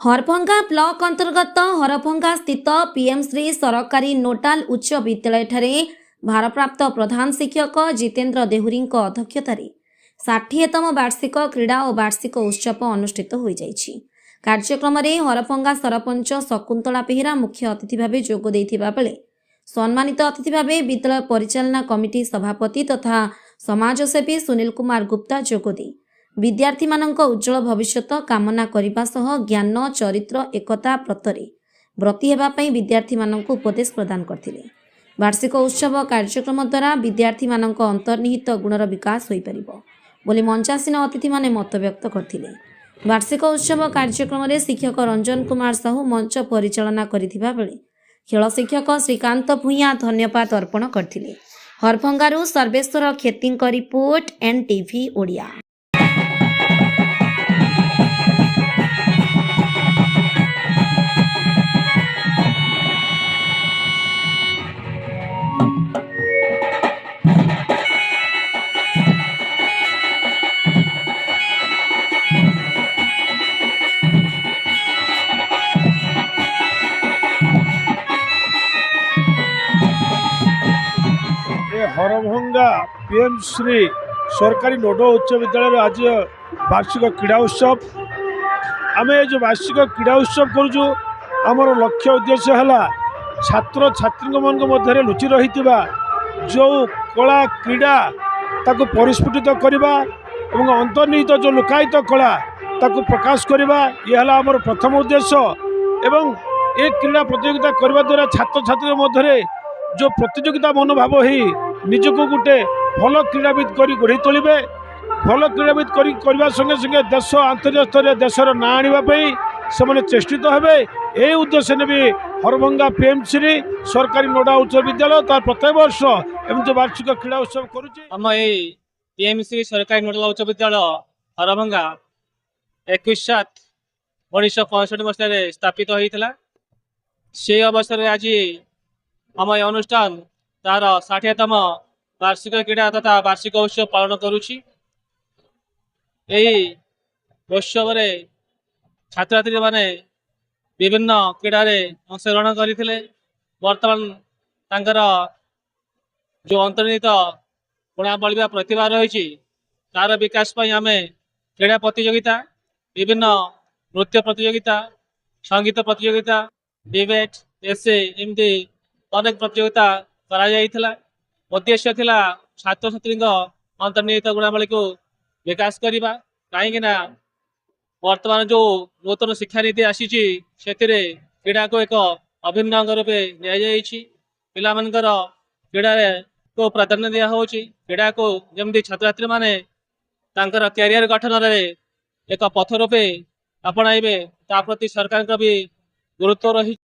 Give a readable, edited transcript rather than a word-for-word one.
Harbhanga block अंतर्गत हरभंगा स्थित PM Shri सरकारी नोडाल उच्च विद्यालय ठारे भारप्राप्त प्रधान शिक्षक जितेन्द्र देहुरी अध्यक्षतार 60तम वार्षिक क्रीड़ा और वार्षिक उत्सव अनुष्ठित हो जाइछि। कार्यक्रम में हरभंगा सरपंच शकुंतला बेहेरा मुख्य अतिथि भाव जोग देइथिबा बेले सम्मानित अतिथि भाव विद्यालय परिचालना कमिटी सभापति तथा समाजसेवी सुनील कुमार गुप्ता जोगदे विद्यार्थी मानक उज्जवल भविष्यत कामना करने सह ज्ञान चरित्र एकता व्रतरे व्रती हेबापई विद्यार्थी मानक उपदेश प्रदान करथिले। वार्षिक उत्सव कार्यक्रम द्वारा विद्यार्थी मानक अंतर्निहित गुणर विकास होई परिबो बोली मंचासीन अतिथि माने मत व्यक्त करथिले। वार्षिक उत्सव कार्यक्रम में शिक्षक रंजन कुमार साहू मंच परिचालना करिथिबा बेले खेल शिक्षक श्रीकांत भूया धन्यवाद अर्पण करथिले। हरभंगारू सर्वेश्वर खेतींक report NTV Odia. Harbhanga PM Shri सरकारी नोडल उच्च विद्यालय आज वार्षिक क्रीड़ा उत्सव आम जो वार्षिक क्रीड़ा उत्सव करुचु आमर लक्ष्य उद्देश्य है छात्र छात्री मान मध्य लुचि रही जो कला क्रीड़ा ताको परिस्फुटित करवा और अंतर्निहित जो लुकायित कला ताको प्रकाश करवा ये है आमर प्रथम उद्देश्य। एवं ये क्रीड़ा प्रतियोगिता करने द्वारा छात्र छात्री मध्य जो प्रतियोगिता मनोभाव ही निजक गोटे भल क्रीड़ाविद कर गढ़ी तोलिबे भल क्रीड़ाविद करने संगे संगे देश आंतरिक स्तर देशर ना आने से चेष्टित हेबे यही उद्देश्य ने भी हरभंगा पीएमसी सरकारी नोडा उच्च विद्यालय तार प्रत्येक वर्ष एमती वार्षिक क्रीड़ा उत्सव करुचे। आम पीएमसी सरकारी नोडल उच्च विद्यालय हरभंगा 21/7/1965 मसीह स्थापित होता से अवसर में आज आम ये अनुष्ठान तार 60तम वार्षिक क्रीड़ा तथा वार्षिक उत्सव पालन करुछि। उत्सव छात्र छात्री माने विभिन्न क्रीड़ा रे अंशग्रहण करते बर्तमान तांकर जो अंतर्निहित गुणावली प्रतिभा रही तार विकास आम क्रीड़ा प्रतियोगिता विभिन्न नृत्य प्रतियोगिता संगीत प्रतियोगिता डिबेट एसे एमती अनेक प्रतियोगिता करा जाइथिला। उद्देश्य थिला छात्र छात्री अंतर्निहित गुणावली को विकास करवा कहीं वर्तमान जो नूतन शिक्षा नीति आसी क्रीड़ा को एक अभिन्न अंग रूपे पिला क्रीड़ा को प्राधान्य दिया क्रीड़ा को जमी छात्र छात्री माने कैरियर गठन एक पथ रूपे अपनाइबे ता प्रति सरकार भी गुरुत्व रही।